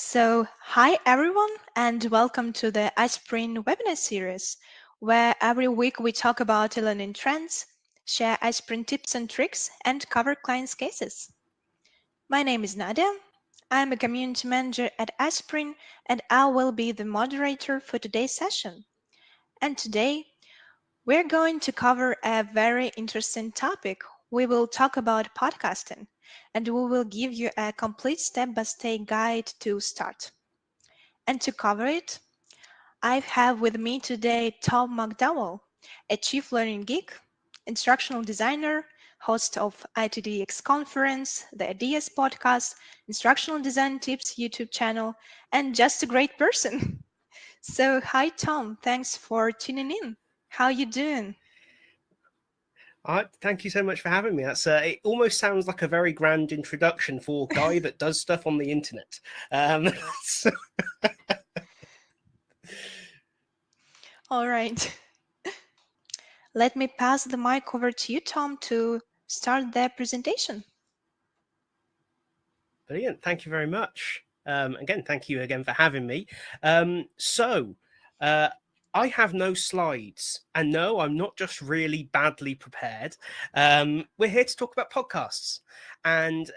Hi everyone, and welcome to the iSpring webinar series, where every week we talk about learning trends, share iSpring tips and tricks, and cover clients' cases. My name is Nadia. I'm a community manager at iSpring, and I will be the moderator for today's session. And today, we're going to cover a very interesting topic. We will talk about podcasting, and we will give you a complete step-by-step guide to start. And to cover it, I have with me today Tom McDowall, a Chief Learning Geek, instructional designer, host of ITDX conference, the IDEAS podcast, Instructional Design Tips YouTube channel, and just a great person. So, hi Tom, thanks for tuning in. How you doing? Thank you so much for having me. It almost sounds like a very grand introduction for a guy that does stuff on the internet. So... All right. Let me pass the mic over to you, Tom, to start the presentation. Brilliant. Thank you very much. Again, thank you again for having me. I have no slides, and no, I'm not just really badly prepared. We're here to talk about podcasts, and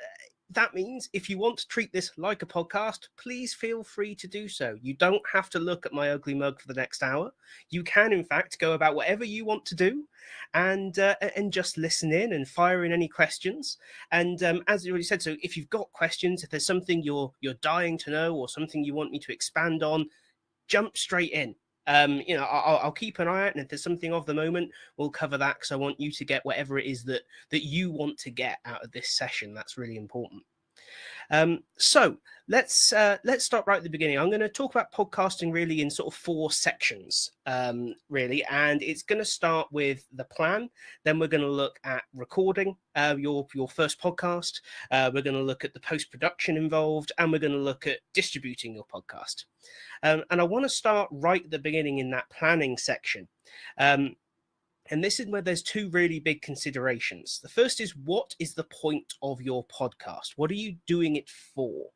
that means if you want to treat this like a podcast, please feel free to do so. You don't have to look at my ugly mug for the next hour. You can, in fact, go about whatever you want to do and just listen in and fire in any questions. And as you already said, so if you've got questions, if there's something you're dying to know or something you want me to expand on, jump straight in. I'll keep an eye out, and if there's something of the moment, we'll cover that because I want you to get whatever it is that you want to get out of this session. That's really important. So let's start right at the beginning. I'm going to talk about podcasting really in sort of 4 sections, really, and it's going to start with the plan. Then we're going to look at recording your first podcast. We're going to look at the post-production involved, and we're going to look at distributing your podcast. And I want to start right at the beginning in that planning section. And this is where there's 2 really big considerations. The first is, what is the point of your podcast? What are you doing it for?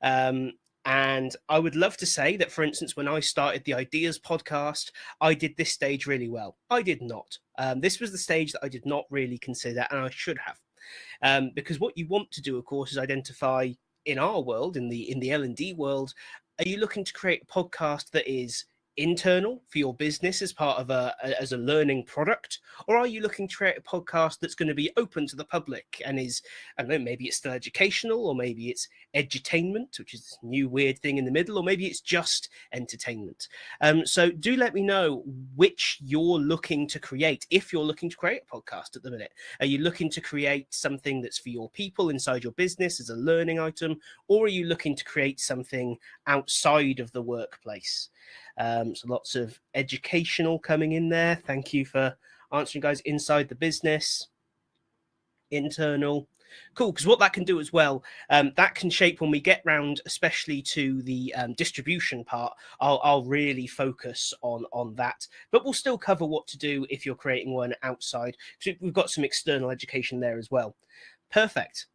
And I would love to say that, for instance, when I started the Ideas podcast, I did this stage really well. I did not. This was the stage that I did not really consider, and I should have. Because what you want to do, of course, is identify, in our world, in the L&D world, are you looking to create a podcast that is internal for your business as part of as a learning product, or are you looking to create a podcast that's going to be open to the public and is, I don't know, maybe it's still educational, or maybe it's edutainment, which is this new weird thing in the middle, or maybe it's just entertainment. So do let me know which you're looking to create. If you're looking to create a podcast at the minute, are you looking to create something that's for your people inside your business as a learning item, or are you looking to create something outside of the workplace? So lots of educational coming in there. Thank you for answering, guys. Inside the business, internal. Cool, because what that can do as well, that can shape when we get round, especially to the distribution part. I'll really focus on that, but we'll still cover what to do if you're creating one outside. So we've got some external education there as well. Perfect.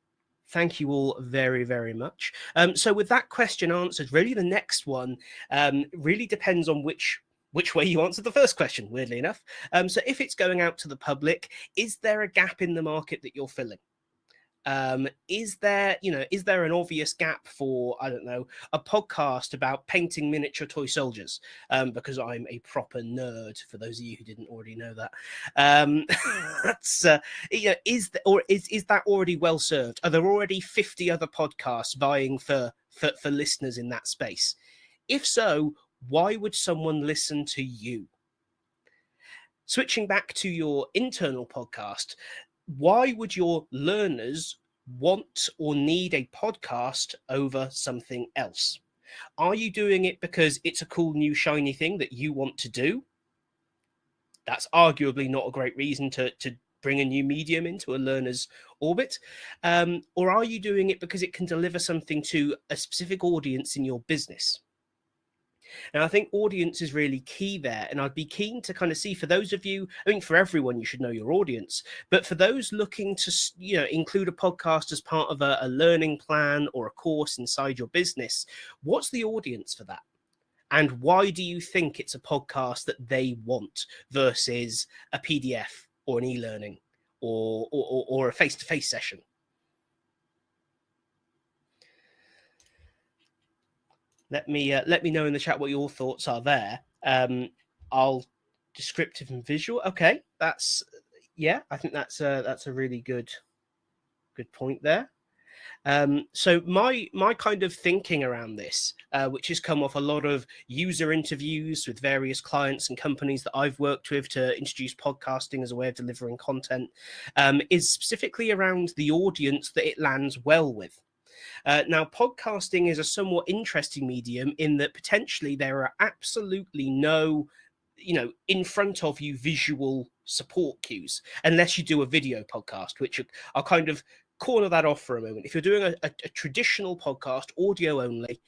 Thank you all very, very much. So with that question answered, really the next one really depends on which way you answered the first question, weirdly enough. So if it's going out to the public, is there a gap in the market that you're filling? Is there an obvious gap for, I don't know, a podcast about painting miniature toy soldiers? Because I'm a proper nerd, for those of you who didn't already know that. That's is that already well served? Are there already 50 other podcasts vying for listeners in that space? If so, why would someone listen to you? Switching back to your internal podcast, why would your learners want or need a podcast over something else? Are you doing it because it's a cool new shiny thing that you want to do? That's arguably not a great reason to bring a new medium into a learner's orbit. Or are you doing it because it can deliver something to a specific audience in your business? And I think audience is really key there. And I'd be keen to kind of see, for those of you, I mean, for everyone, you should know your audience. But for those looking to, include a podcast as part of a learning plan or a course inside your business, what's the audience for that? And why do you think it's a podcast that they want versus a PDF or an e-learning or a face-to-face session? Let me know in the chat what your thoughts are there. I'll descriptive and visual. Okay, that's I think that's a really good point there. So my kind of thinking around this, which has come off a lot of user interviews with various clients and companies that I've worked with to introduce podcasting as a way of delivering content, is specifically around the audience that it lands well with. Now, podcasting is a somewhat interesting medium in that potentially there are absolutely no, in front of you visual support cues, unless you do a video podcast, which I'll kind of corner that off for a moment. If you're doing a traditional podcast, audio only,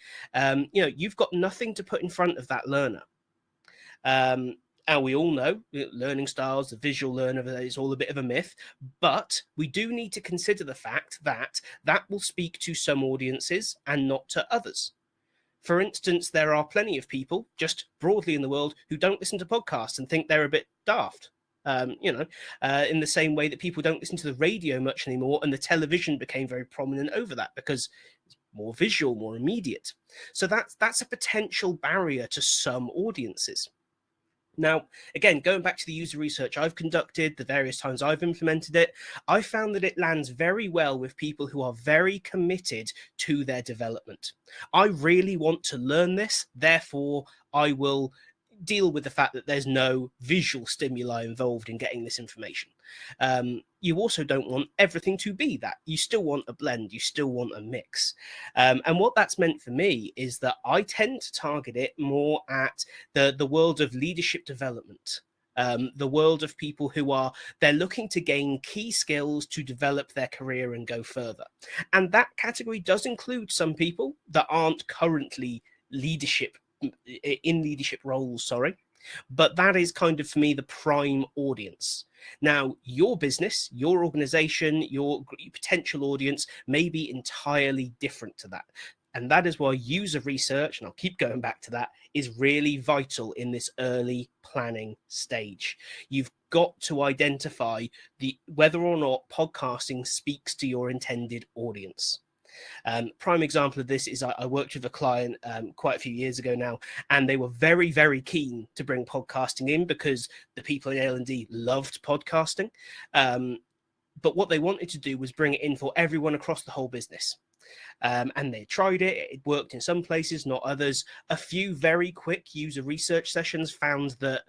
you've got nothing to put in front of that learner. And we all know learning styles, the visual learner is all a bit of a myth, but we do need to consider the fact that that will speak to some audiences and not to others. For instance, there are plenty of people just broadly in the world who don't listen to podcasts and think they're a bit daft. In the same way that people don't listen to the radio much anymore, and the television became very prominent over that because it's more visual, more immediate. So that's a potential barrier to some audiences. Now, again, going back to the user research I've conducted, the various times I've implemented it, I found that it lands very well with people who are very committed to their development. I really want to learn this, therefore I will deal with the fact that there's no visual stimuli involved in getting this information. You also don't want everything to be that. You still want a blend, you still want a mix. And what that's meant for me is that I tend to target it more at the world of leadership development. The world of people who they're looking to gain key skills to develop their career and go further. And that category does include some people that aren't currently in leadership roles, but that is kind of, for me, the prime audience. Now, your business, your organization, your potential audience may be entirely different to that. And that is why user research, and I'll keep going back to that, is really vital in this early planning stage. You've got to identify whether or not podcasting speaks to your intended audience. Prime example of this is I worked with a client quite a few years ago now, and they were very, very keen to bring podcasting in because the people in L&D loved podcasting. But what they wanted to do was bring it in for everyone across the whole business. And they tried it. It worked in some places, not others. A few very quick user research sessions found that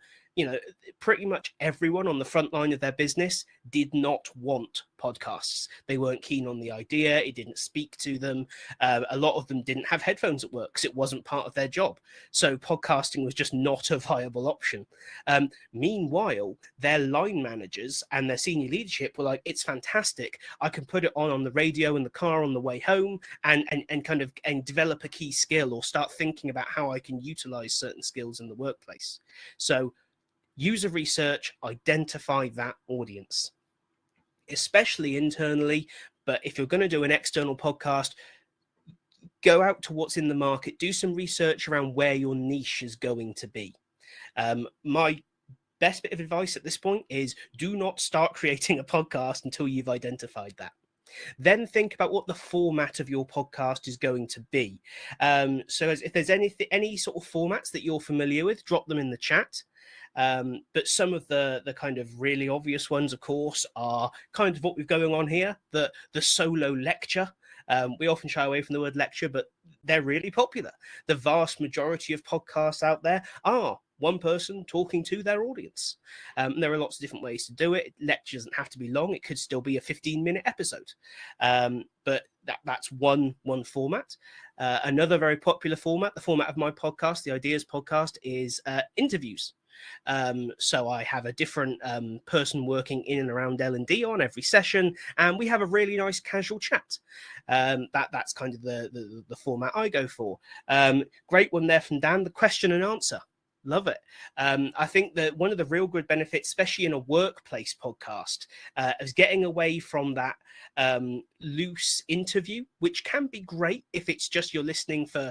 pretty much everyone on the front line of their business did not want podcasts. They weren't keen on the idea. It didn't speak to them. A lot of them didn't have headphones at work because it wasn't part of their job. So podcasting was just not a viable option. Meanwhile, their line managers and their senior leadership were like, it's fantastic. I can put it on the radio in the car on the way home and develop a key skill or start thinking about how I can utilize certain skills in the workplace. So user research, identify that audience, especially internally. But if you're going to do an external podcast, go out to what's in the market, do some research around where your niche is going to be. My best bit of advice at this point is do not start creating a podcast until you've identified that. Then think about what the format of your podcast is going to be. So if there's any sort of formats that you're familiar with, drop them in the chat. But some of the kind of really obvious ones, of course, are kind of what we've going on here, the solo lecture. We often shy away from the word lecture, but they're really popular. The vast majority of podcasts out there are one person talking to their audience. There are lots of different ways to do it. Lecture doesn't have to be long. It could still be a 15-minute episode. But that's one format. Another very popular format, the format of my podcast, the Ideas podcast, is interviews. So I have a different person working in and around L&D on every session, and we have a really nice casual chat. That's kind of the format I go for. Great one there from Dan, the question and answer. Love it. I think that one of the real good benefits, especially in a workplace podcast, is getting away from that loose interview, which can be great if it's just you're listening for,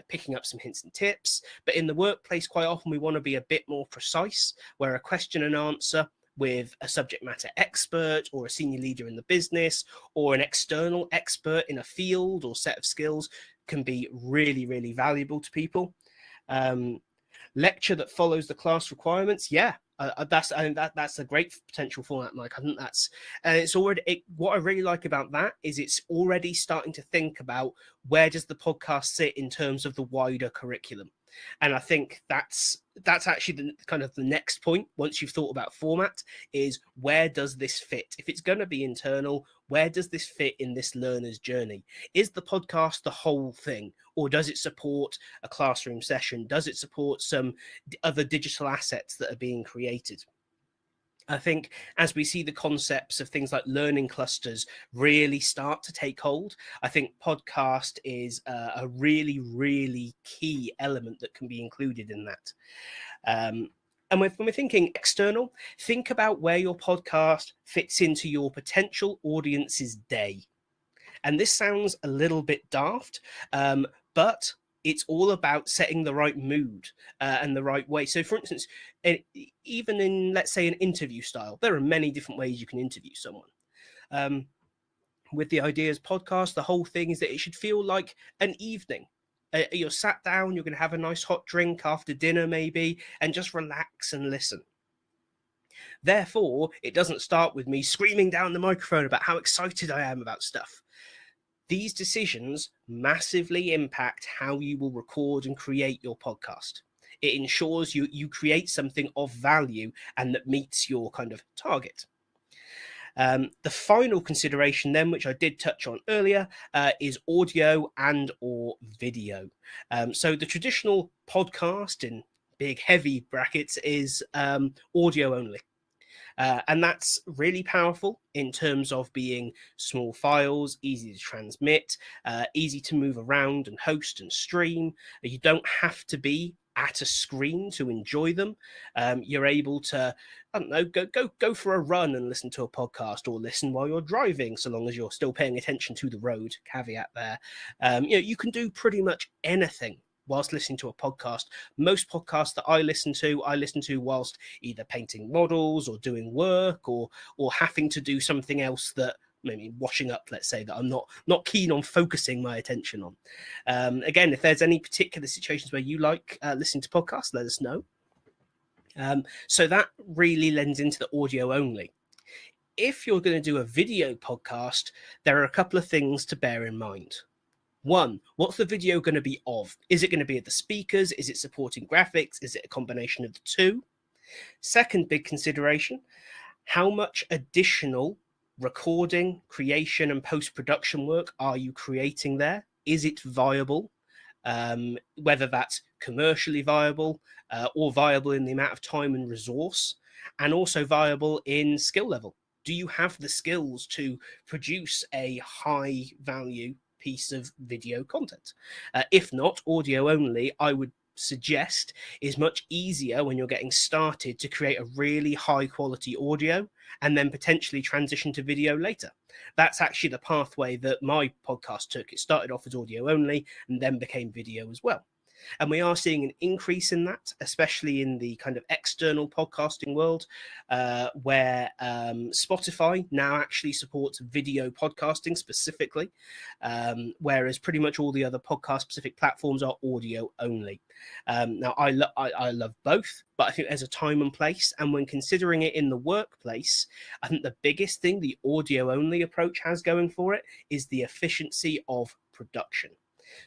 picking up some hints and tips. But in the workplace, quite often we want to be a bit more precise, where a question and answer with a subject matter expert or a senior leader in the business or an external expert in a field or set of skills can be really, really valuable to people. Lecture that follows the class requirements, that's a great potential format, Mike. I think that's it's already what I really like about that is it's already starting to think about where does the podcast sit in terms of the wider curriculum. And I think that's actually the kind of the next point. Once you've thought about format, is where does this fit? If it's going to be internal, where does this fit in this learner's journey? Is the podcast the whole thing, or does it support a classroom session? Does it support some other digital assets that are being created? I think as we see the concepts of things like learning clusters really start to take hold, I think podcast is a really, really key element that can be included in that. And when we're thinking external, think about where your podcast fits into your potential audience's day. And this sounds a little bit daft, but it's all about setting the right mood and the right way. So, for instance, even in, let's say, an interview style, there are many different ways you can interview someone. With the Ideas podcast, the whole thing is that it should feel like an evening. You're sat down, you're going to have a nice hot drink after dinner maybe, and just relax and listen. Therefore, it doesn't start with me screaming down the microphone about how excited I am about stuff. These decisions massively impact how you will record and create your podcast. It ensures you create something of value and that meets your kind of target. The final consideration then, which I did touch on earlier, is audio and or video. So the traditional podcast in big heavy brackets is audio only. And that's really powerful in terms of being small files, easy to transmit, easy to move around and host and stream. You don't have to be at a screen to enjoy them. You're able to, I don't know, go for a run and listen to a podcast, or listen while you're driving, so long as you're still paying attention to the road. Caveat there. You can do pretty much anything whilst listening to a podcast. Most podcasts that I listen to whilst either painting models or doing work or having to do something else that maybe washing up, let's say, that I'm not keen on focusing my attention on. Again, if there's any particular situations where you like listening to podcasts, let us know. So that really lends into the audio only. If you're going to do a video podcast, there are a couple of things to bear in mind. One, what's the video going to be of? Is it going to be of the speakers? Is it supporting graphics? Is it a combination of the two? Second big consideration, how much additional recording, creation, and post-production work are you creating there? Is it viable? Whether that's commercially viable or viable in the amount of time and resource, and also viable in skill level. Do you have the skills to produce a high value piece of video content? If not, audio only, I would suggest, is much easier when you're getting started to create a really high quality audio and then potentially transition to video later. That's actually the pathway that my podcast took. It started off as audio only and then became video as well. And we are seeing an increase in that, especially in the kind of external podcasting world, where Spotify now actually supports video podcasting specifically, whereas pretty much all the other podcast-specific platforms are audio only. Now, I love both, but I think there's a time and place. And when considering it in the workplace, I think the biggest thing the audio-only approach has going for it is the efficiency of production.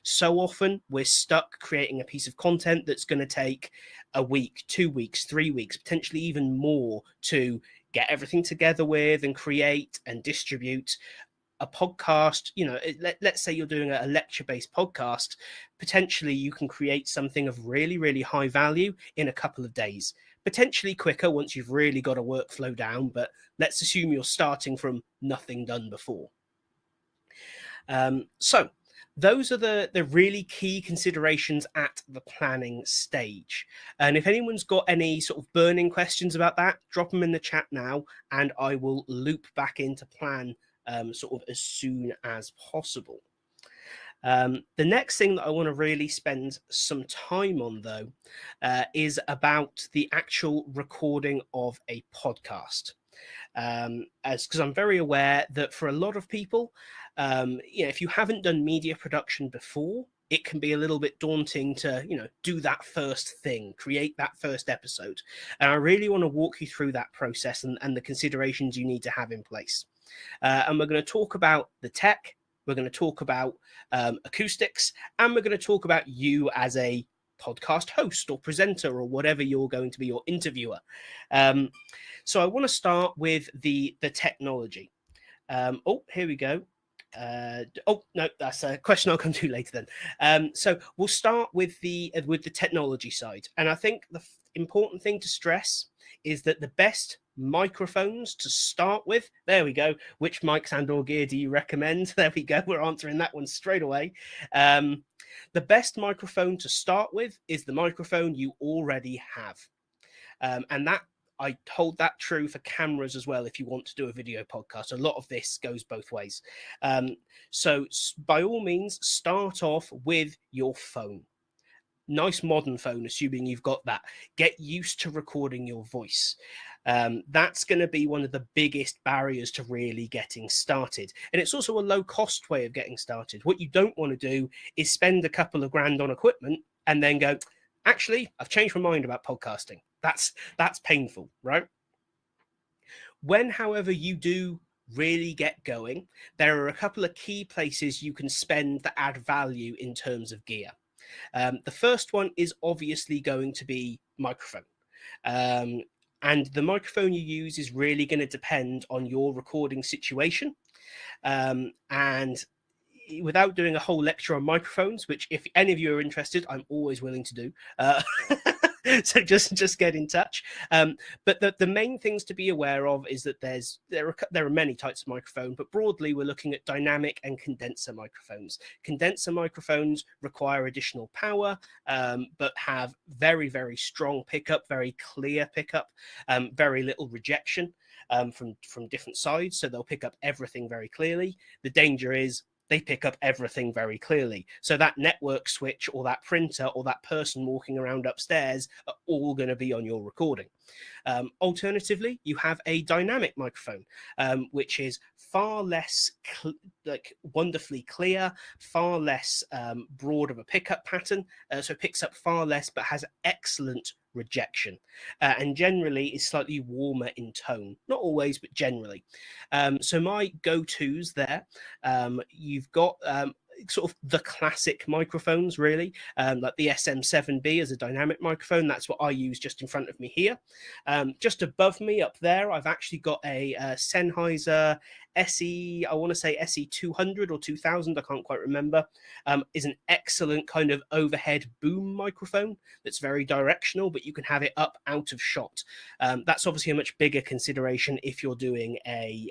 So often we're stuck creating a piece of content that's going to take a week, 2 weeks, 3 weeks, potentially even more to get everything together with and create and distribute. A podcast, let's say you're doing a lecture-based podcast, potentially you can create something of really, really high value in a couple of days, potentially quicker once you've really got a workflow down, but let's assume you're starting from nothing done before. So those are the really key considerations at the planning stage. And if anyone's got any sort of burning questions about that, drop them in the chat now, and I will loop back into plan sort of as soon as possible. The next thing that I want to really spend some time on, though, is about the actual recording of a podcast. Because I'm very aware that for a lot of people, if you haven't done media production before, it can be a little bit daunting to, do that first thing, create that first episode. And I really want to walk you through that process and the considerations you need to have in place. And we're going to talk about the tech, we're going to talk about acoustics, and we're going to talk about you as a podcast host or presenter or whatever you're going to be, your interviewer. So I want to start with the technology. Here we go. No, that's a question I'll come to later then. So we'll start with the technology side, and I think the important thing to stress is that the best microphones to start with. There we go. Which mics and/or gear do you recommend? There we go. We're answering that one straight away. The best microphone to start with is the microphone you already have, and that. I hold that true for cameras as well. If you want to do a video podcast, a lot of this goes both ways. So by all means, start off with your phone. Nice modern phone, assuming you've got that. Get used to recording your voice. That's going to be one of the biggest barriers to really getting started. And it's also a low cost way of getting started. What you don't want to do is spend a couple of grand on equipment and then go, actually, I've changed my mind about podcasting. That's painful, right? When, however, you do really get going, there are a couple of key places you can spend that add value in terms of gear. The first one is obviously going to be microphone. And the microphone you use is really going to depend on your recording situation. And without doing a whole lecture on microphones, which if any of you are interested, I'm always willing to do. So just get in touch. But the main things to be aware of is that there are many types of microphone, but broadly we're looking at dynamic and condenser microphones. Condenser microphones require additional power, but have very, very strong pickup, very clear pickup, very little rejection from different sides. So they'll pick up everything very clearly. The danger is they pick up everything very clearly. So that network switch or that printer or that person walking around upstairs are all going to be on your recording. Alternatively, you have a dynamic microphone, which is far less wonderfully clear, far less broad of a pickup pattern. So it picks up far less, but has excellent rejection, and generally is slightly warmer in tone. Not always, but generally. So my go-tos there, you've got sort of the classic microphones, really, like the SM7B as a dynamic microphone. That's what I use just in front of me here. Just above me up there, I've actually got a Sennheiser SE, I want to say SE200 or 2000, I can't quite remember, is an excellent kind of overhead boom microphone that's very directional, but you can have it up out of shot. That's obviously a much bigger consideration if you're doing a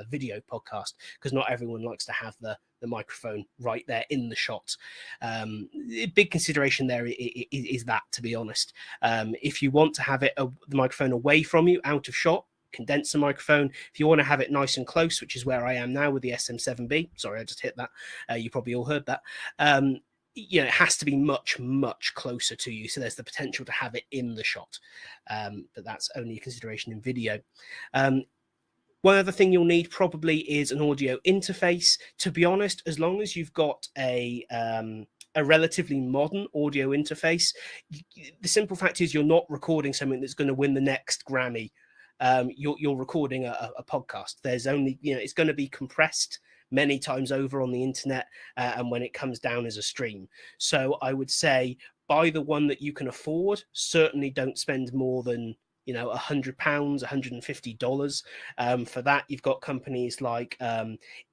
video podcast, because not everyone likes to have the microphone right there in the shot. Big consideration there is that, to be honest. If you want to have it the microphone away from you, out of shot, condenser microphone. If you want to have it nice and close, which is where I am now with the SM7B, sorry, I just hit that. You probably all heard that. It has to be much, much closer to you. So there's the potential to have it in the shot. But that's only a consideration in video. One other thing you'll need probably is an audio interface. To be honest, as long as you've got a relatively modern audio interface, the simple fact is you're not recording something that's going to win the next Grammy. You're recording a podcast. There's only, it's going to be compressed many times over on the internet, and when it comes down as a stream. So I would say buy the one that you can afford. Certainly don't spend more than £100, $150. For that, you've got companies like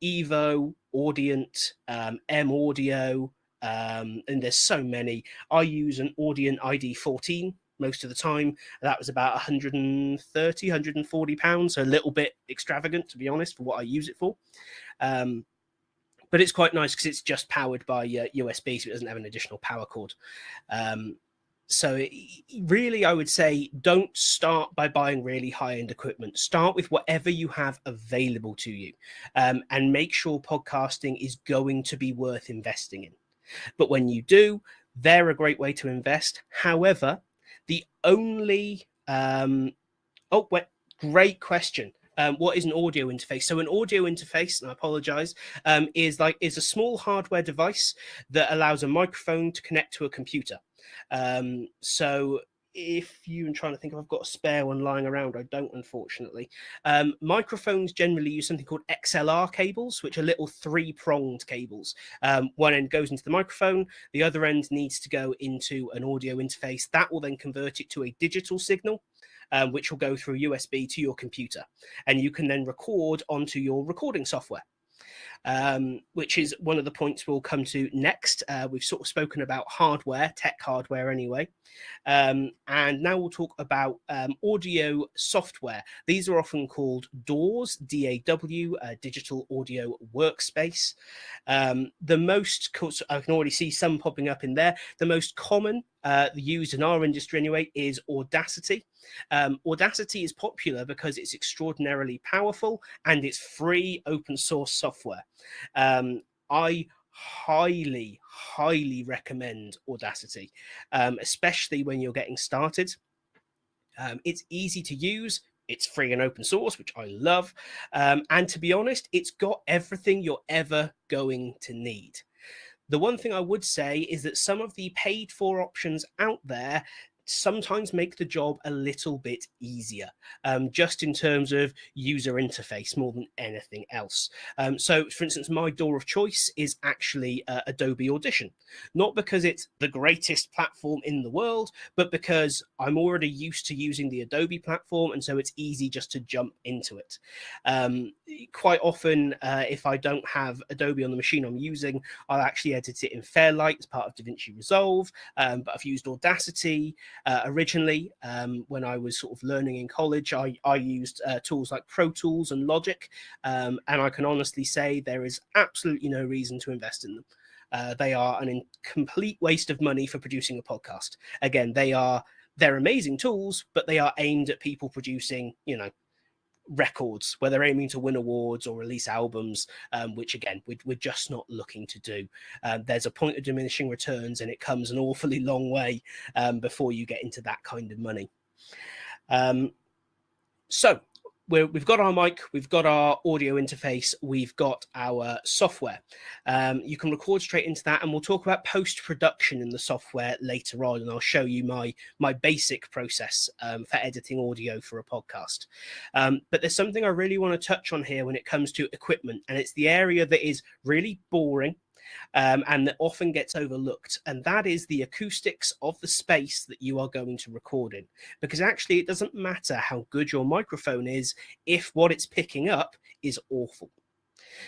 Evo, Audient, M Audio, and there's so many. I use an Audient ID14 most of the time. That was about 130, 140 pounds, so a little bit extravagant, to be honest, for what I use it for. But it's quite nice because it's just powered by USB, so it doesn't have an additional power cord. So really, I would say don't start by buying really high-end equipment. Start with whatever you have available to you, and make sure podcasting is going to be worth investing in. But when you do, they're a great way to invest. However, the only great question. What is an audio interface? So an audio interface, and I apologize, is a small hardware device that allows a microphone to connect to a computer. So if I'm trying to think if I've got a spare one lying around, I don't, unfortunately. Microphones generally use something called XLR cables, which are little 3-pronged cables. One end goes into the microphone, the other end needs to go into an audio interface. That will then convert it to a digital signal, which will go through USB to your computer, and you can then record onto your recording software. Which is one of the points we'll come to next. We've sort of spoken about hardware, tech hardware anyway. And now we'll talk about audio software. These are often called DAWs, DAW, Digital Audio Workspace. The most, I can already see some popping up in there. The most common used in our industry anyway is Audacity. Audacity is popular because it's extraordinarily powerful and it's free open source software. I highly recommend Audacity, especially when you're getting started. It's easy to use. It's free and open source, which I love. And to be honest, it's got everything you're ever going to need. The one thing I would say is that some of the paid for options out there sometimes make the job a little bit easier, just in terms of user interface more than anything else. So, for instance, my DAW of choice is actually Adobe Audition, not because it's the greatest platform in the world, but because I'm already used to using the Adobe platform, and so it's easy just to jump into it. Quite often, if I don't have Adobe on the machine I'm using, I'll actually edit it in Fairlight as part of DaVinci Resolve, but I've used Audacity. Originally, when I was sort of learning in college, I used tools like Pro Tools and Logic, and I can honestly say there is absolutely no reason to invest in them. They are a complete waste of money for producing a podcast. Again, they're amazing tools, but they are aimed at people producing, records where they're aiming to win awards or release albums, which again we're just not looking to do. There's a point of diminishing returns, and it comes an awfully long way before you get into that kind of money. So we've got our mic, we've got our audio interface, we've got our software. You can record straight into that, and we'll talk about post-production in the software later on, and I'll show you my basic process for editing audio for a podcast. But there's something I really want to touch on here when it comes to equipment, and it's the area that is really boring and that often gets overlooked, and that is the acoustics of the space that you are going to record in. Because actually it doesn't matter how good your microphone is if what it's picking up is awful.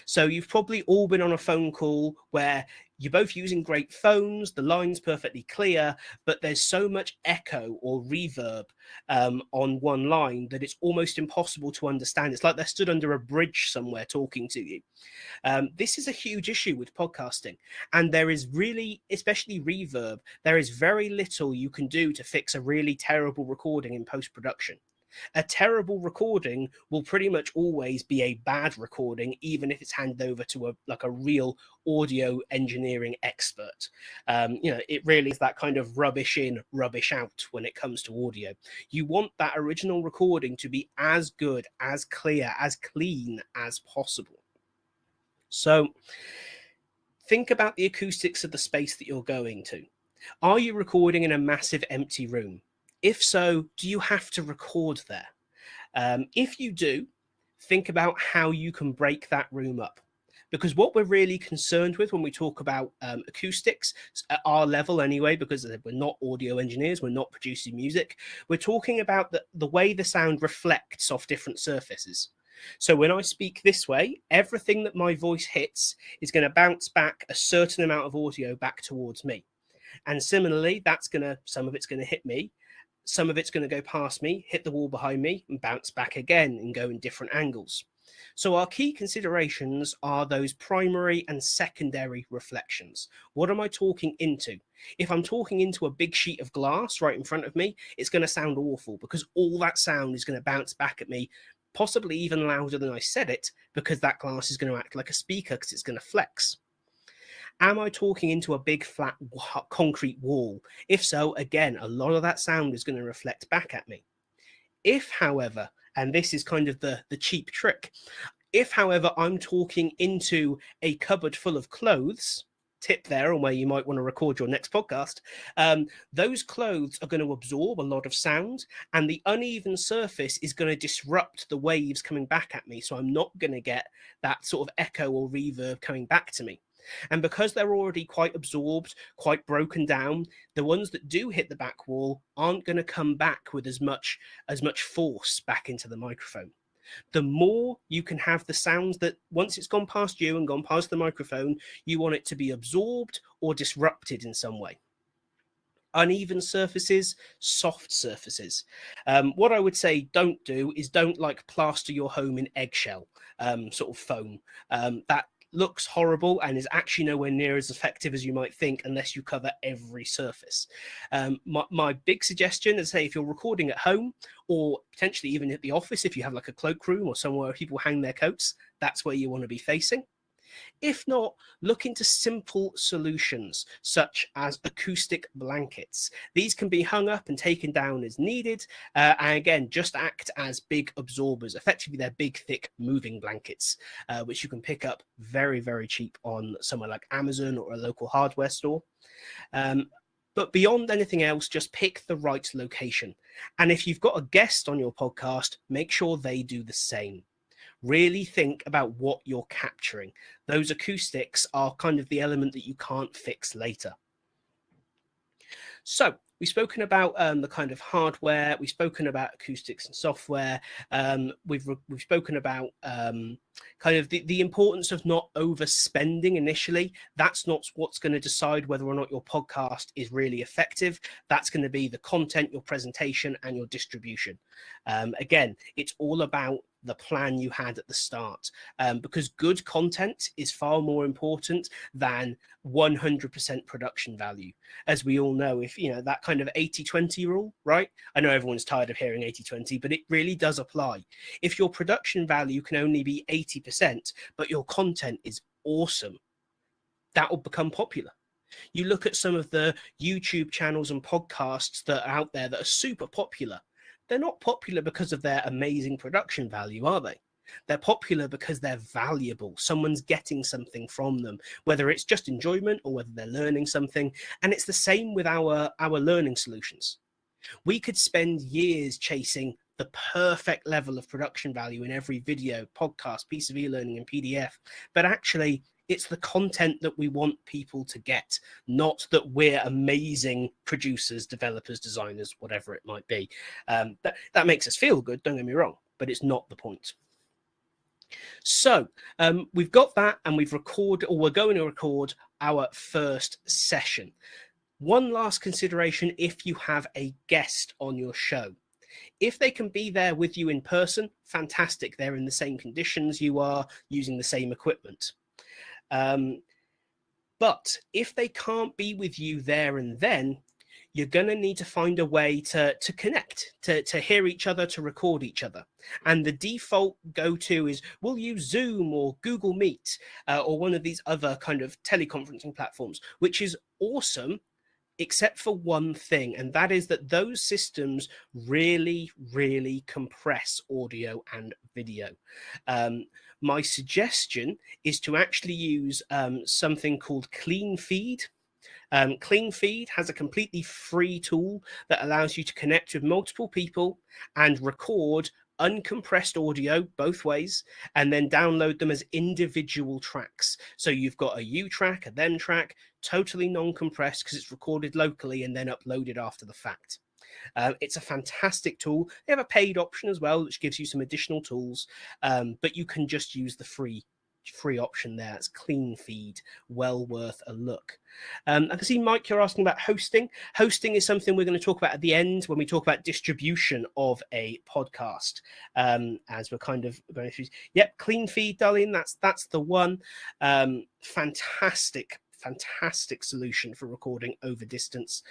So you've probably all been on a phone call where you're both using great phones, the line's perfectly clear, but there's so much echo or reverb on one line that it's almost impossible to understand. It's like they're stood under a bridge somewhere talking to you. This is a huge issue with podcasting, and there is really, especially reverb, there is very little you can do to fix a really terrible recording in post-production. A terrible recording will pretty much always be a bad recording, even if it's handed over to a real audio engineering expert. It really is that kind of rubbish in, rubbish out when it comes to audio. You want that original recording to be as good, as clear, as clean as possible. So think about the acoustics of the space that you're going to. Are you recording in a massive empty room? If so, do you have to record there? If you do, think about how you can break that room up. Because what we're really concerned with when we talk about acoustics, at our level anyway, because we're not audio engineers, we're not producing music, we're talking about the way the sound reflects off different surfaces. So when I speak this way, everything that my voice hits is going to bounce back a certain amount of audio back towards me. And similarly, some of it's going to hit me, some of it's going to go past me, hit the wall behind me, and bounce back again and go in different angles. So our key considerations are those primary and secondary reflections. What am I talking into? If I'm talking into a big sheet of glass right in front of me, it's going to sound awful because all that sound is going to bounce back at me, possibly even louder than I said it, because that glass is going to act like a speaker because it's going to flex. Am I talking into a big flat concrete wall? If so, again, a lot of that sound is going to reflect back at me. If, however, and this is kind of the cheap trick, if, however, I'm talking into a cupboard full of clothes, tip there on where you might want to record your next podcast, those clothes are going to absorb a lot of sound, and the uneven surface is going to disrupt the waves coming back at me. So I'm not going to get that sort of echo or reverb coming back to me. And because they're already quite absorbed, quite broken down, the ones that do hit the back wall aren't going to come back with as much force back into the microphone. The more you can have the sounds that once it's gone past you and gone past the microphone, you want it to be absorbed or disrupted in some way. Uneven surfaces, soft surfaces. What I would say don't do is don't like plaster your home in eggshell sort of foam. That looks horrible and is actually nowhere near as effective as you might think unless you cover every surface. My big suggestion is, say, if you're recording at home or potentially even at the office, if you have like a cloakroom or somewhere where people hang their coats, that's where you want to be facing. If not, look into simple solutions such as acoustic blankets. These can be hung up and taken down as needed, and again, just act as big absorbers. Effectively, they're big, thick, moving blankets, which you can pick up very, very cheap on somewhere like Amazon or a local hardware store. But beyond anything else, just pick the right location. And if you've got a guest on your podcast, make sure they do the same. Really think about what you're capturing. Those acoustics are kind of the element that you can't fix later. So we've spoken about the kind of hardware. We've spoken about acoustics and software. We've spoken about kind of the importance of not overspending initially. That's not what's going to decide whether or not your podcast is really effective. That's going to be the content, your presentation, and your distribution. Again, it's all about the plan you had at the start, because good content is far more important than 100% production value. As we all know, if you know that kind of 80-20 rule, right? I know everyone's tired of hearing 80-20, but it really does apply. If your production value can only be 80%, but your content is awesome, that will become popular. You look at some of the YouTube channels and podcasts that are out there that are super popular. They're not popular because of their amazing production value, are they? They're popular because they're valuable. Someone's getting something from them, whether it's just enjoyment or whether they're learning something. And it's the same with our learning solutions. We could spend years chasing the perfect level of production value in every video, podcast, piece of e-learning, and PDF. But actually, it's the content that we want people to get, not that we're amazing producers, developers, designers, whatever it might be. That makes us feel good, don't get me wrong, but it's not the point. So we've got that, and we're going to record our first session. One last consideration: if you have a guest on your show, if they can be there with you in person, fantastic. They're in the same conditions you are, using the same equipment. But if they can't be with you there and then, you're going to need to find a way to connect, to hear each other, to record each other. And the default go-to is we'll use Zoom or Google Meet or one of these other kind of teleconferencing platforms, which is awesome, except for one thing, and that is that those systems really, really compress audio and video. My suggestion is to actually use something called Clean Feed. Clean Feed has a completely free tool that allows you to connect with multiple people and record uncompressed audio both ways, and then download them as individual tracks. So you've got a you track, a them track, totally non-compressed because it's recorded locally and then uploaded after the fact. It's a fantastic tool. They have a paid option as well, which gives you some additional tools, but you can just use the free free option there. It's clean feed, well worth a look. I can see, Mike, you're asking about hosting. Hosting is something we're going to talk about at the end when we talk about distribution of a podcast. As we're kind of going through. Yep, clean feed, darling. That's the one. Fantastic solution for recording over distance.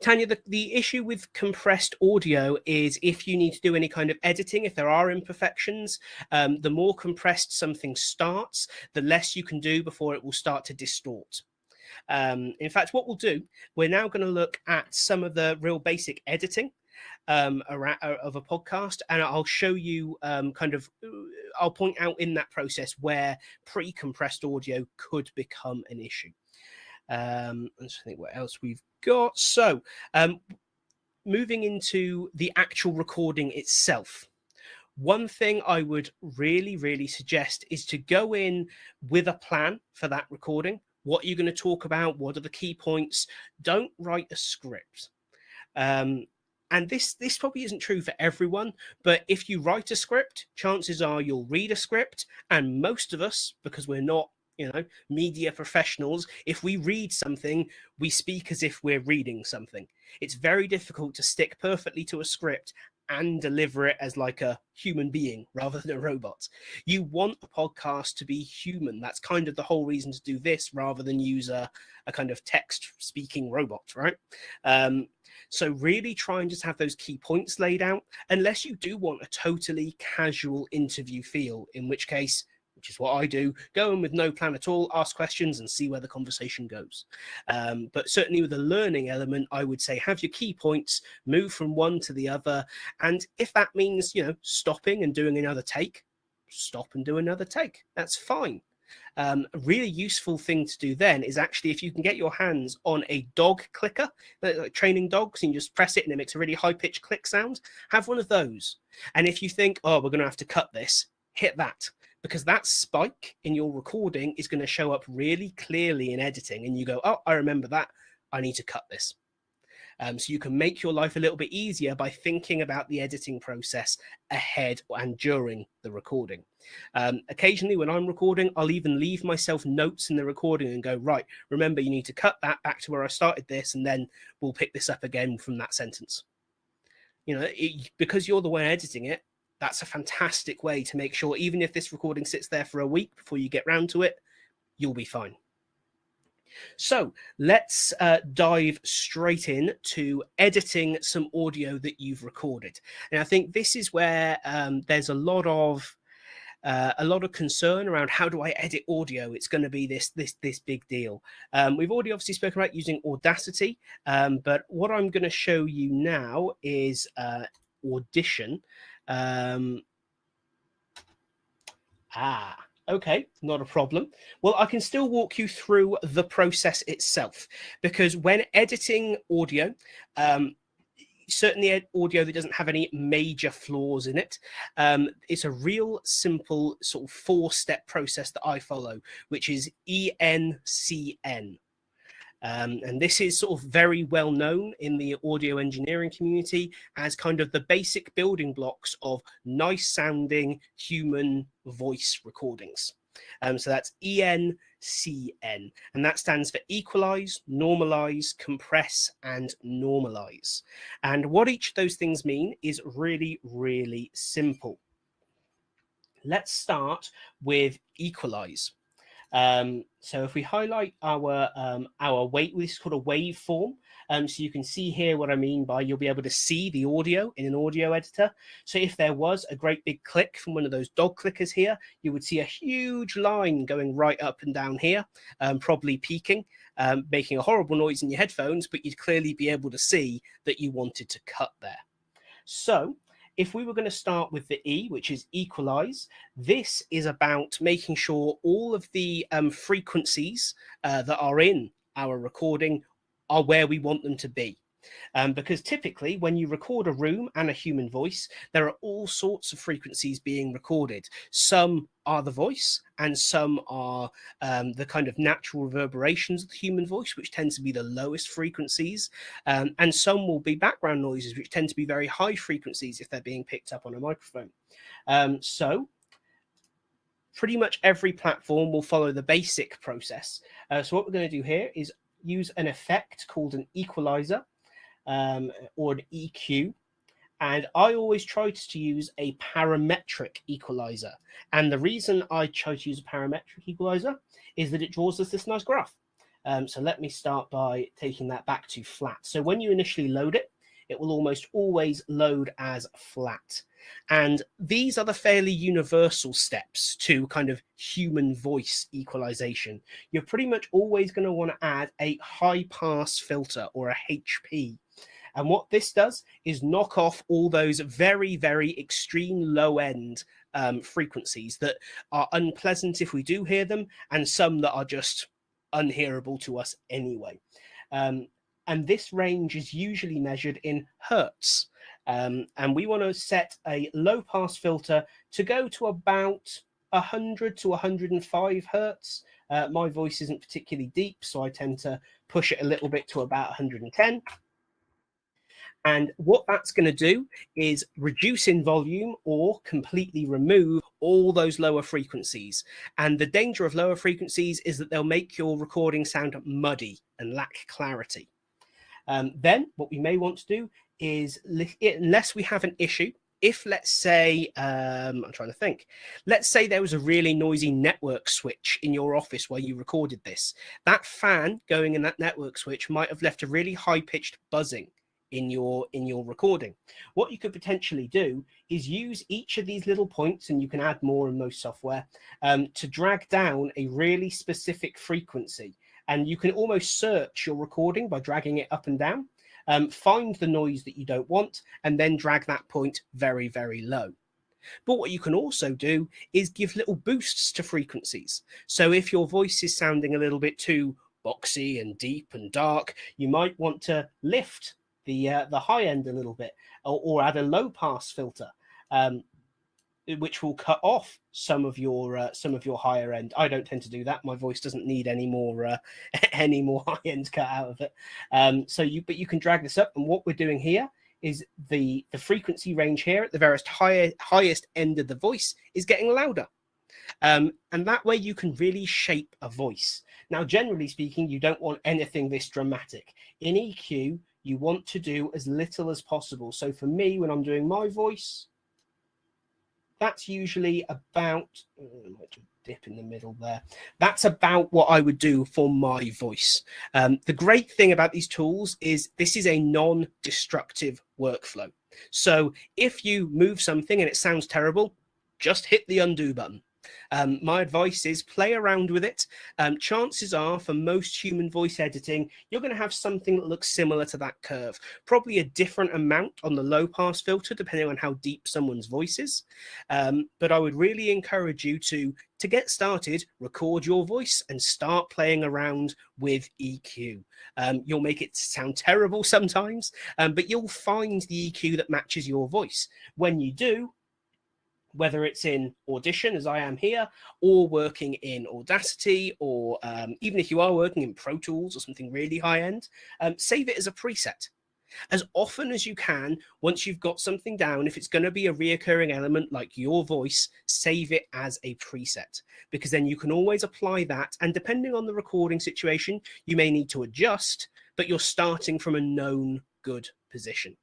Tanya, the issue with compressed audio is if you need to do any kind of editing, if there are imperfections, the more compressed something starts, the less you can do before it will start to distort. In fact, what we'll do, we're now going to look at some of the real basic editing of a podcast, and I'll show you I'll point out in that process where pre-compressed audio could become an issue. Let's think what else we've got. So moving into the actual recording itself, one thing I would really suggest is to go in with a plan for that recording. What are you going to talk about? What are the key points? Don't write a script. And this probably isn't true for everyone, but if you write a script, chances are you'll read a script, and most of us, because we're not media professionals, if we read something, we speak as if we're reading something. It's very difficult to stick perfectly to a script and deliver it as like a human being rather than a robot. You want a podcast to be human. That's kind of the whole reason to do this, rather than use a kind of text speaking robot, right? So really try and just have those key points laid out, unless you do want a totally casual interview feel, in which case, which is what I do, go in with no plan at all, ask questions and see where the conversation goes. But certainly with a learning element, I would say have your key points, move from one to the other. And if that means, stopping and doing another take, stop and do another take. That's fine. A really useful thing to do then is actually, if you can get your hands on a dog clicker, like training dogs, and you just press it and it makes a really high-pitched click sound, have one of those. And if you think, oh, we're going to have to cut this, hit that. Because that spike in your recording is going to show up really clearly in editing, and you go, oh, I remember that. I need to cut this. So you can make your life a little bit easier by thinking about the editing process ahead and during the recording. Occasionally when I'm recording, I'll even leave myself notes in the recording and go, right, remember you need to cut that back to where I started this, and then we'll pick this up again from that sentence. Because you're the one editing it, that's a fantastic way to make sure, even if this recording sits there for a week before you get round to it, you'll be fine. So let's dive straight in to editing some audio that you've recorded. And I think this is where there's a lot of concern around how do I edit audio. It's going to be this big deal. We've already obviously spoken about using Audacity, but what I'm going to show you now is Audition. Okay, not a problem. Well, I can still walk you through the process itself, because when editing audio, certainly audio that doesn't have any major flaws in it, it's a real simple sort of 4-step process that I follow, which is ENCN. And this is sort of very well known in the audio engineering community as kind of the basic building blocks of nice sounding human voice recordings. So that's ENCN, and that stands for equalize, normalize, compress, and normalize. And what each of those things mean is really, really simple. Let's start with equalize. So if we highlight our wave, this is called a waveform. So you can see here what I mean by you'll be able to see the audio in an audio editor. So if there was a great big click from one of those dog clickers here, you would see a huge line going right up and down here, probably peaking, making a horrible noise in your headphones, but you'd clearly be able to see that you wanted to cut there. So if we were going to start with the E, which is equalize, this is about making sure all of the frequencies that are in our recording are where we want them to be. Because typically when you record a room and a human voice, there are all sorts of frequencies being recorded. Some are the voice, and some are the kind of natural reverberations of the human voice, which tends to be the lowest frequencies. And some will be background noises, which tend to be very high frequencies if they're being picked up on a microphone. So pretty much every platform will follow the basic process. So what we're going to do here is use an effect called an equalizer or an EQ. And I always try to use a parametric equalizer. And the reason I chose to use a parametric equalizer is that it draws us this nice graph. So let me start by taking that back to flat. So when you initially load it, it will almost always load as flat. And these are the fairly universal steps to kind of human voice equalization. You're pretty much always going to want to add a high pass filter or a HP. And what this does is knock off all those very, very extreme low end frequencies that are unpleasant if we do hear them, and some that are just unhearable to us anyway. And this range is usually measured in hertz. And we want to set a low pass filter to go to about 100 to 105 hertz. My voice isn't particularly deep, so I tend to push it a little bit to about 110. And what that's going to do is reduce in volume or completely remove all those lower frequencies. And the danger of lower frequencies is that they'll make your recording sound muddy and lack clarity. Then what we may want to do is, unless we have an issue, if let's say, I'm trying to think, let's say there was a really noisy network switch in your office where you recorded this, that fan going in that network switch might have left a really high-pitched buzzing in your recording. What you could potentially do is use each of these little points, and you can add more in most software, to drag down a really specific frequency. And you can almost search your recording by dragging it up and down, find the noise that you don't want, and then drag that point very, very low. But what you can also do is give little boosts to frequencies. So if your voice is sounding a little bit too boxy and deep and dark, you might want to lift the high end a little bit, or add a low pass filter, which will cut off some of your higher end. I don't tend to do that. My voice doesn't need any more high end cut out of it. But you can drag this up, and what we're doing here is the frequency range here at the very highest end of the voice is getting louder. And that way you can really shape a voice. Now, generally speaking, you don't want anything this dramatic. In EQ, you want to do as little as possible. So for me, when I'm doing my voice, that's usually about, dip in the middle there. That's about what I would do for my voice. The great thing about these tools is this is a non-destructive workflow. So if you move something and it sounds terrible, just hit the undo button. My advice is play around with it. Chances are, for most human voice editing, you're going to have something that looks similar to that curve. Probably a different amount on the low pass filter, depending on how deep someone's voice is. But I would really encourage you to get started, record your voice and start playing around with EQ. You'll make it sound terrible sometimes, but you'll find the EQ that matches your voice. When you do, whether it's in Audition, as I am here, or working in Audacity, or even if you are working in Pro Tools or something really high-end, save it as a preset. As often as you can, once you've got something down, if it's going to be a reoccurring element like your voice, save it as a preset, because then you can always apply that, and depending on the recording situation, you may need to adjust, but you're starting from a known good position.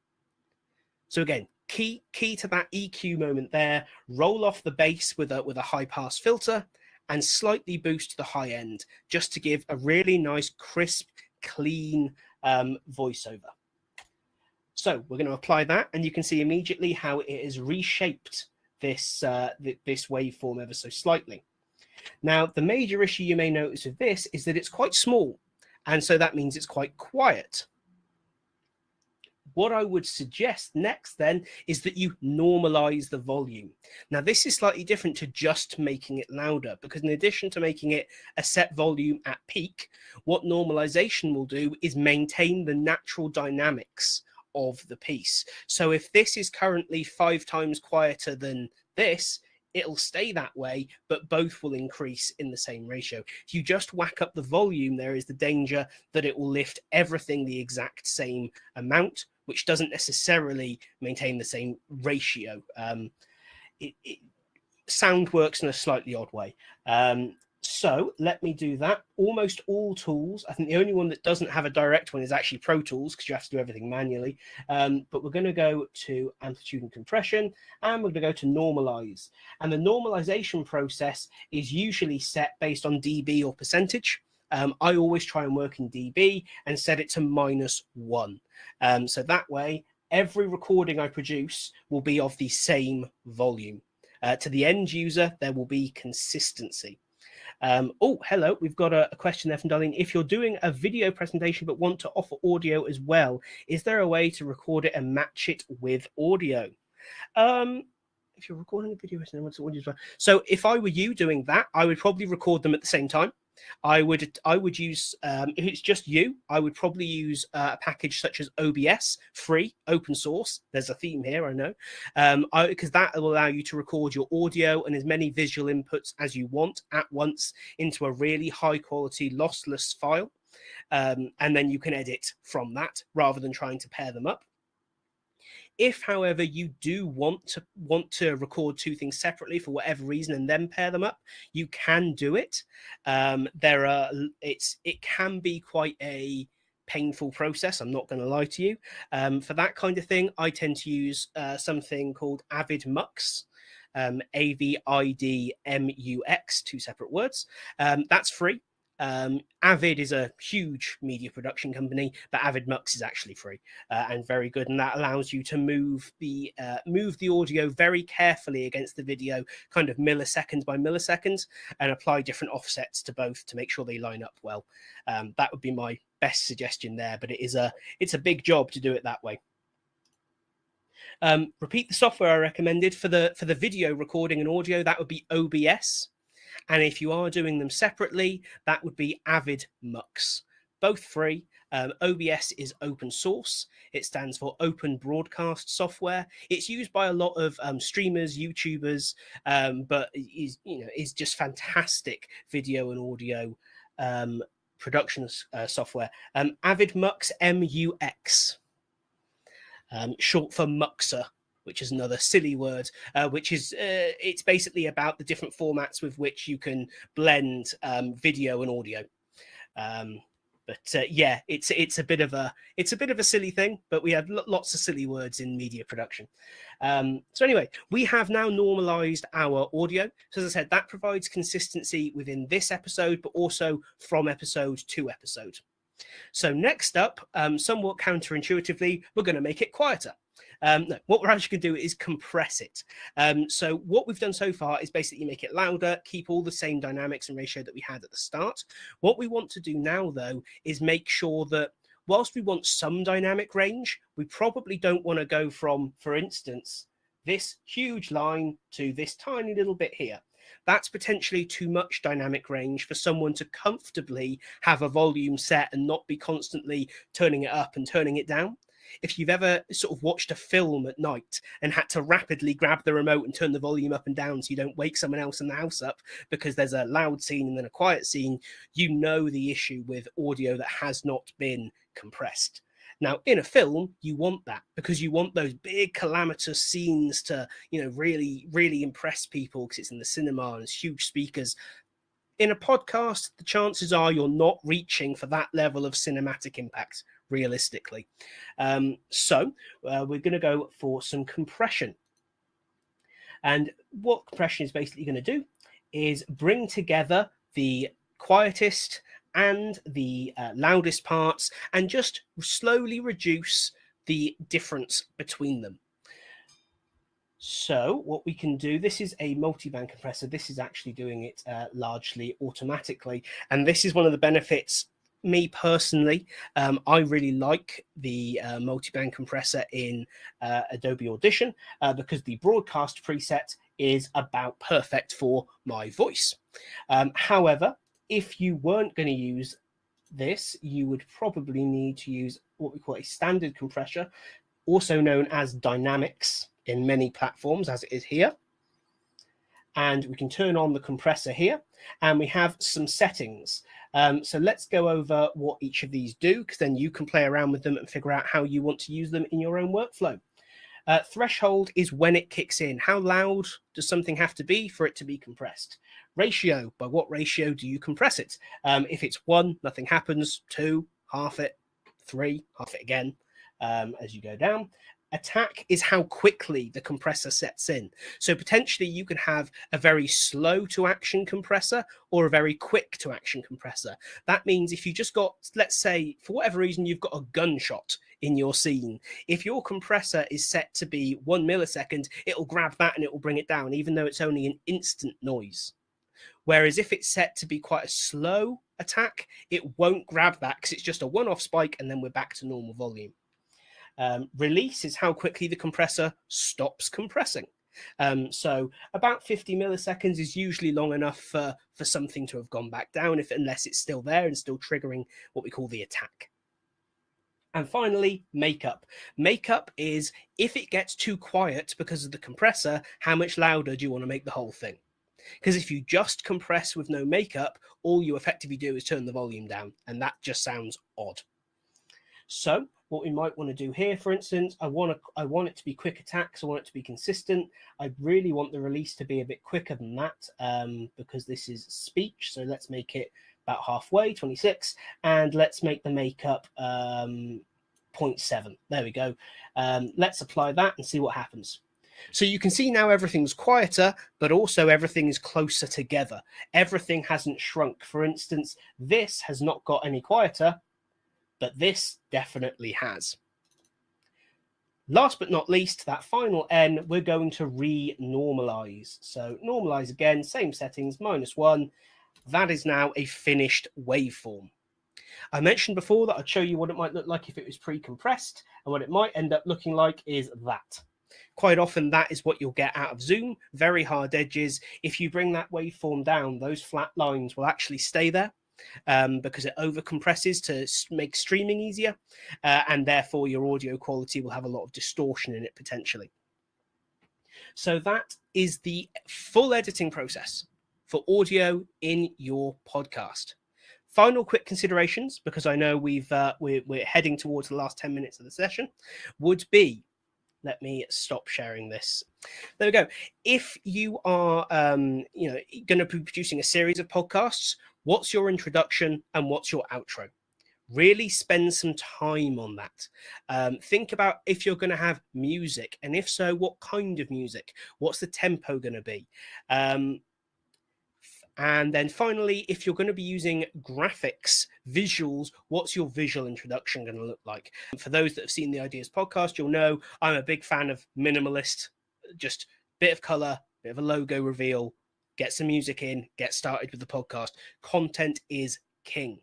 So again, key to that EQ moment there, roll off the bass with a high pass filter and slightly boost the high end, just to give a really nice, crisp, clean voiceover. So we're going to apply that, and you can see immediately how it has reshaped this waveform ever so slightly. Now, the major issue you may notice with this is that it's quite small, and so that means it's quite quiet. What I would suggest next then is that you normalize the volume. Now, this is slightly different to just making it louder, because in addition to making it a set volume at peak, what normalization will do is maintain the natural dynamics of the piece. So if this is currently 5 times quieter than this, it'll stay that way, but both will increase in the same ratio. If you just whack up the volume, there is the danger that it will lift everything the exact same amount, which doesn't necessarily maintain the same ratio. sound works in a slightly odd way. So let me do that. Almost all tools, I think the only one that doesn't have a direct one is actually Pro Tools, because you have to do everything manually. But we're going to go to amplitude and compression, and we're going to go to normalize. And the normalization process is usually set based on dB or percentage. I always try and work in dB and set it to -1. So that way, every recording I produce will be of the same volume. To the end user, there will be consistency. Oh, hello. We've got a question there from Darlene. If you're doing a video presentation but want to offer audio as well, is there a way to record it and match it with audio? If you're recording a video and want to audio as well. So if I were you doing that, I would probably record them at the same time. I would use, if it's just you, I would probably use a package such as OBS, free, open source. There's a theme here, I know, because that will allow you to record your audio and as many visual inputs as you want at once into a really high quality lossless file. And then you can edit from that rather than trying to pair them up. If, however, you do want to record two things separately for whatever reason and then pair them up, you can do it. It can be quite a painful process, I'm not going to lie to you. For that kind of thing, I tend to use something called AvidMux. AvidMux, two separate words. That's free. Avid is a huge media production company, but AvidMux is actually free and very good, and that allows you to move the audio very carefully against the video, kind of millisecond by millisecond, and apply different offsets to both to make sure they line up well. That would be my best suggestion there, but it's a big job to do it that way. Repeat the software I recommended for the video recording and audio. That would be OBS. And if you are doing them separately, that would be AvidMux. Both free. OBS is open source. It stands for Open Broadcast Software. It's used by a lot of streamers, YouTubers, but is just fantastic video and audio production software. AvidMux, MUX, short for Muxer, which is another silly word, which is it's basically about the different formats with which you can blend video and audio. Yeah, it's a bit of a silly thing, but we have lots of silly words in media production. So anyway, we have now normalized our audio. So as I said, that provides consistency within this episode, but also from episode to episode. So next up, somewhat counterintuitively, we're going to make it quieter. No, what we're actually going to do is compress it. So what we've done so far is basically make it louder, keep all the same dynamics and ratio that we had at the start. What we want to do now, though, is make sure that whilst we want some dynamic range, we probably don't want to go from, for instance, this huge line to this tiny little bit here. That's potentially too much dynamic range for someone to comfortably have a volume set and not be constantly turning it up and turning it down. If you've ever sort of watched a film at night and had to rapidly grab the remote and turn the volume up and down so you don't wake someone else in the house up because there's a loud scene and then a quiet scene, you know the issue with audio that has not been compressed. Now, in a film, you want that because you want those big calamitous scenes to, really, really impress people because it's in the cinema and it's huge speakers. In a podcast, the chances are you're not reaching for that level of cinematic impact, realistically. So we're going to go for some compression. And what compression is basically going to do is bring together the quietest and the loudest parts and just slowly reduce the difference between them. So what we can do, this is a multi-band compressor. This is actually doing it largely automatically. And this is one of the benefits, me personally, I really like the multi-band compressor in Adobe Audition because the broadcast preset is about perfect for my voice. However, if you weren't going to use this, you would probably need to use what we call a standard compressor, also known as Dynamics in many platforms, as it is here. And we can turn on the compressor here, and we have some settings. So let's go over what each of these do, because then you can play around with them and figure out how you want to use them in your own workflow. Threshold is when it kicks in. How loud does something have to be for it to be compressed? Ratio, by what ratio do you compress it? If it's 1, nothing happens. 2, half it. 3, half it again as you go down. Attack is how quickly the compressor sets in. So potentially you could have a very slow to action compressor or a very quick to action compressor. That means if you just got, let's say, for whatever reason, you've got a gunshot in your scene. If your compressor is set to be 1 millisecond, it'll grab that and it will bring it down, even though it's only an instant noise. Whereas if it's set to be quite a slow attack, it won't grab that because it's just a one-off spike and then we're back to normal volume. Release is how quickly the compressor stops compressing. So about 50 milliseconds is usually long enough for something to have gone back down, unless it's still there and still triggering what we call the attack. And finally, makeup. Makeup is if it gets too quiet because of the compressor, how much louder do you want to make the whole thing? Because if you just compress with no makeup, all you effectively do is turn the volume down, and that just sounds odd. So what we might want to do here, for instance, I want it to be quick attacks. I want it to be consistent. I really want the release to be a bit quicker than that because this is speech. So let's make it about halfway, 26, and let's make the makeup 0.7. There we go. Let's apply that and see what happens. So you can see now everything's quieter, but also everything is closer together. Everything hasn't shrunk. For instance, this has not got any quieter, but this definitely has. Last but not least, that final N, we're going to renormalize. So normalize again, same settings, -1. That is now a finished waveform. I mentioned before that I'd show you what it might look like if it was pre-compressed, and what it might end up looking like is that. Quite often that is what you'll get out of Zoom, very hard edges. If you bring that waveform down, those flat lines will actually stay there. Because it over compresses to make streaming easier, and therefore your audio quality will have a lot of distortion in it potentially. So that is the full editing process for audio in your podcast. Final quick considerations, because I know we're heading towards the last 10 minutes of the session, would be, let me stop sharing this. There we go. If you are going to be producing a series of podcasts, what's your introduction and what's your outro? Really spend some time on that. Think about if you're going to have music, and if so, what kind of music? What's the tempo going to be? And then finally, if you're going to be using graphics, visuals, what's your visual introduction going to look like? For those that have seen the Ideas podcast, you'll know I'm a big fan of minimalist, just bit of color, bit of a logo reveal, get some music in, get started with the podcast. Content is king.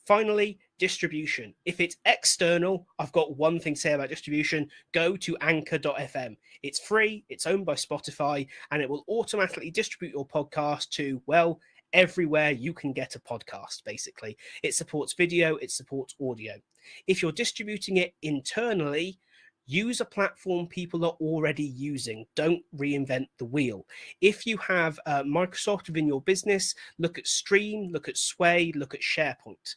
Finally, distribution. If it's external, I've got one thing to say about distribution. Go to anchor.fm. It's free, it's owned by Spotify, and it will automatically distribute your podcast to, well, everywhere you can get a podcast, basically. It supports video, it supports audio. If you're distributing it internally, use a platform people are already using. Don't reinvent the wheel. If you have Microsoft within your business, look at Stream, look at Sway, look at SharePoint.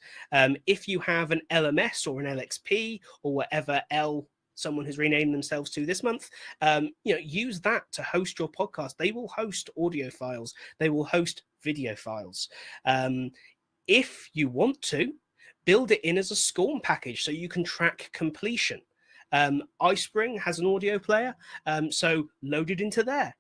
If you have an LMS or an LXP or whatever someone has renamed themselves to this month, use that to host your podcast. They will host audio files. They will host video files. If you want to, build it in as a SCORM package so you can track completion. iSpring has an audio player, so load it into there.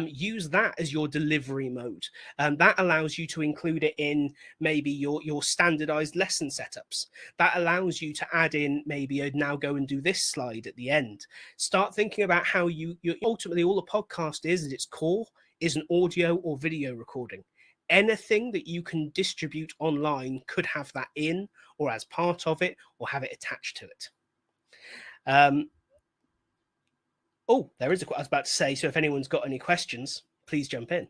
Use that as your delivery mode. That allows you to include it in maybe your standardized lesson setups. That allows you to add in maybe a now go and do this slide at the end. Start thinking about how you ultimately all a podcast is at its core is an audio or video recording. Anything that you can distribute online could have that in or as part of it or have it attached to it. There is I was about to say, so if anyone's got any questions, please jump in.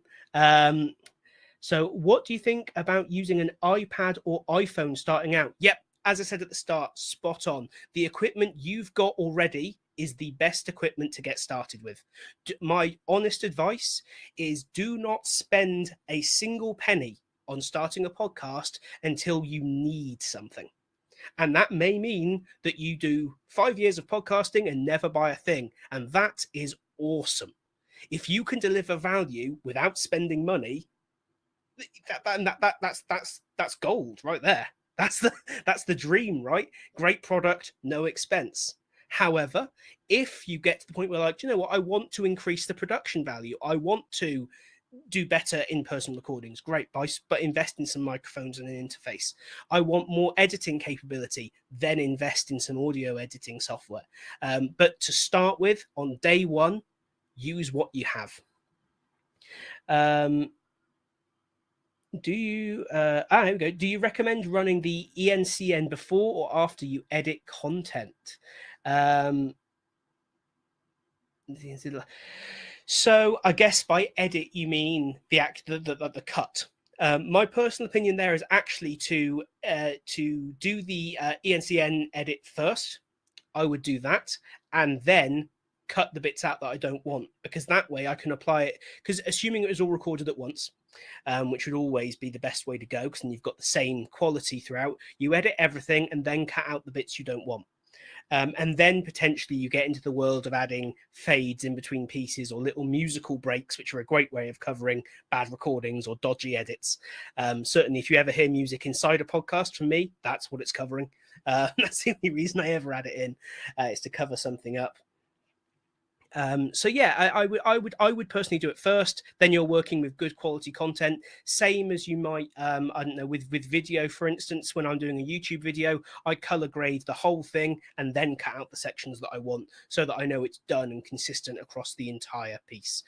So what do you think about using an iPad or iPhone starting out? Yep, as I said at the start, spot on. The equipment you've got already is the best equipment to get started with. My honest advice is do not spend a single penny on starting a podcast until you need something. And that may mean that you do 5 years of podcasting and never buy a thing. And that is awesome. If you can deliver value without spending money, that's gold right there. That's the dream, right? Great product, no expense. However, if you get to the point where, like, you know what, I want to increase the production value, I want to do better in-person recordings, great, but invest in some microphones and an interface. I want more editing capability, then invest in some audio editing software. But to start with, on day one, use what you have. Do you here we go. Do you recommend running the ENCN before or after you edit content? So I guess by edit you mean the cut. My personal opinion there is actually to do the ENCN edit first. I would do that and then cut the bits out that I don't want, because that way I can apply it. Because assuming it was all recorded at once, which would always be the best way to go, because then you've got the same quality throughout. You edit everything and then cut out the bits you don't want. And then potentially you get into the world of adding fades in between pieces or little musical breaks, which are a great way of covering bad recordings or dodgy edits. Certainly, if you ever hear music inside a podcast from me, that's what it's covering. That's the only reason I ever add it in, is to cover something up. So yeah, I would personally do it first. Then you're working with good quality content, same as you might, I don't know, with video, for instance. When I'm doing a YouTube video, I color grade the whole thing and then cut out the sections that I want, so that I know it's done and consistent across the entire piece.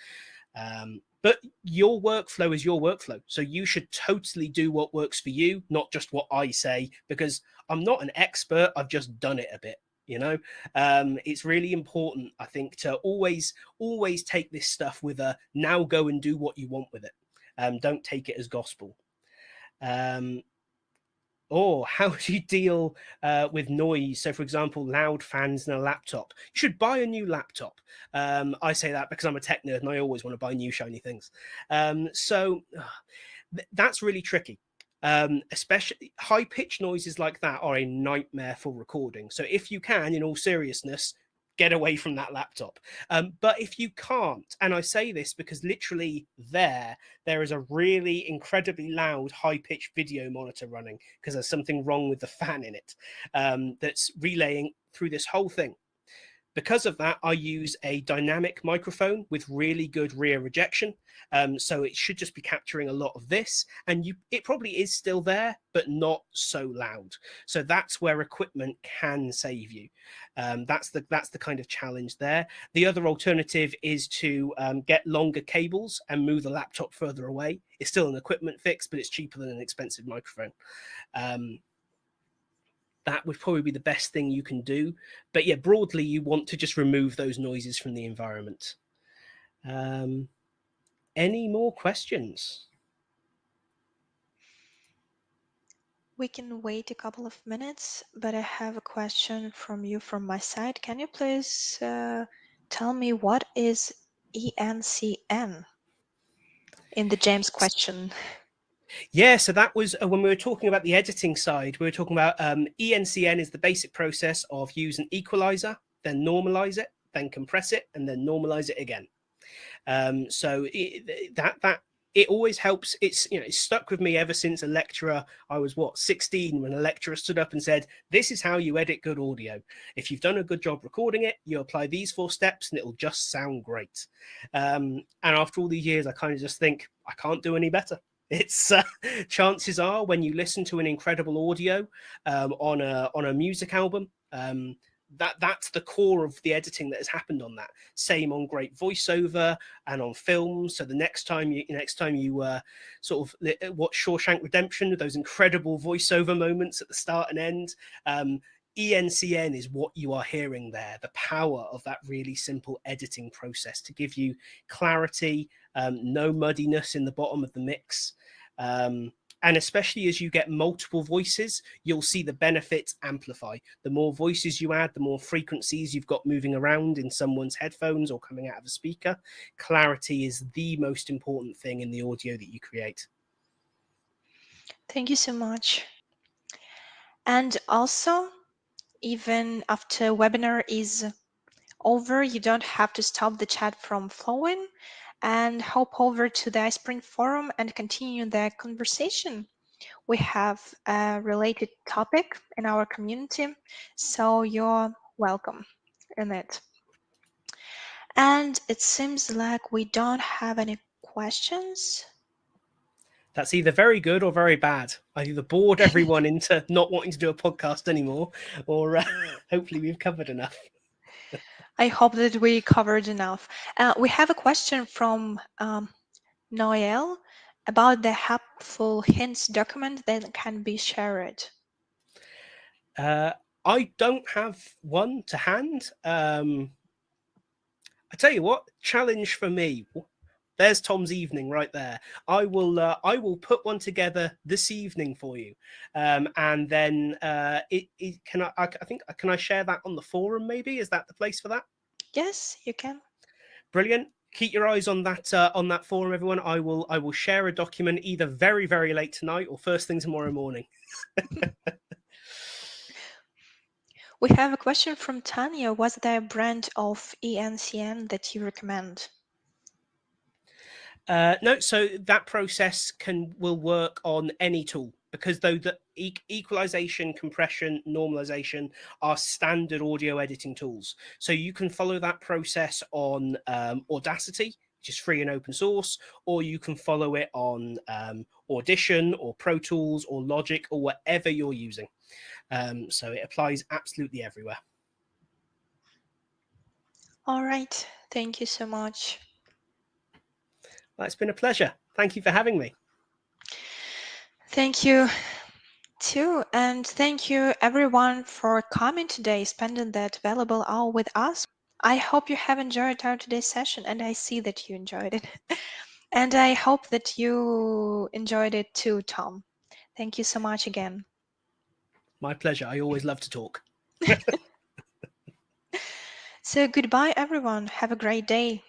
But your workflow is your workflow, so you should totally do what works for you, not just what I say, because I'm not an expert. I've just done it a bit. You know, it's really important, I think, to always take this stuff with a now go and do what you want with it. Don't take it as gospel. Or how do you deal with noise? So, for example, loud fans in a laptop. You should buy a new laptop. I say that because I'm a tech nerd and I always want to buy new shiny things. So that's really tricky. Especially high-pitched noises like that are a nightmare for recording. So if you can, in all seriousness, get away from that laptop. But if you can't, and I say this because literally there is a really incredibly loud high-pitched video monitor running because there's something wrong with the fan in it, that's relaying through this whole thing. Because of that, I use a dynamic microphone with really good rear rejection. So it should just be capturing a lot of this, and it probably is still there, but not so loud. So that's where equipment can save you. That's the kind of challenge there. The other alternative is to get longer cables and move the laptop further away. It's still an equipment fix, but it's cheaper than an expensive microphone. That would probably be the best thing you can do. But yeah, broadly, you want to just remove those noises from the environment. Any more questions? We can wait a couple of minutes, but I have a question from you from my side. Can you please tell me what is ENCN in the James question? Yeah, so that was when we were talking about the editing side, we were talking about ENCN is the basic process of use an equalizer, then normalize it, then compress it, and then normalize it again. So it always helps. It's stuck with me ever since a lecturer. I was 16 when a lecturer stood up and said, "This is how you edit good audio. If you've done a good job recording it, you apply these 4 steps, and it'll just sound great." And after all these years, I kind of just think I can't do any better. It's chances are when you listen to an incredible audio on a music album, that's the core of the editing that has happened on that. Same on great voiceover and on films. So the next time you sort of watch Shawshank Redemption with those incredible voiceover moments at the start and end, ENCN is what you are hearing there, the power of that really simple editing process to give you clarity, no muddiness in the bottom of the mix. And especially as you get multiple voices, you'll see the benefits amplify. The more voices you add, the more frequencies you've got moving around in someone's headphones or coming out of a speaker. Clarity is the most important thing in the audio that you create. Thank you so much. And also, even after webinar is over, you don't have to stop the chat from flowing and hop over to the iSpring forum and continue the conversation. We have a related topic in our community, so you're welcome in it. And it seems like we don't have any questions. That's either very good or very bad. I either bored everyone into not wanting to do a podcast anymore, or hopefully we've covered enough. I hope that we covered enough. We have a question from Noel about the helpful hints document that can be shared. I don't have one to hand. I tell you what, challenge for me. There's Tom's evening right there. I will put one together this evening for you, and then can I think can I share that on the forum? Maybe is that the place for that? Yes, you can. Brilliant. Keep your eyes on that forum, everyone. I will share a document either very late tonight or first thing tomorrow morning. We have a question from Tanya. What's the brand of ENCN that you recommend? No, so that process will work on any tool, because though the equalization, compression, normalization are standard audio editing tools. So you can follow that process on Audacity, which is free and open source, or you can follow it on Audition or Pro Tools or Logic or whatever you're using. So it applies absolutely everywhere. All right. Thank you so much. Well, it's been a pleasure. Thank you for having me. Thank you too. And thank you everyone for coming today, spending that valuable hour with us. I hope you have enjoyed our today's session, and I see that you enjoyed it. And I hope that you enjoyed it too, Tom. Thank you so much again. My pleasure. I always love to talk. So goodbye, everyone. Have a great day.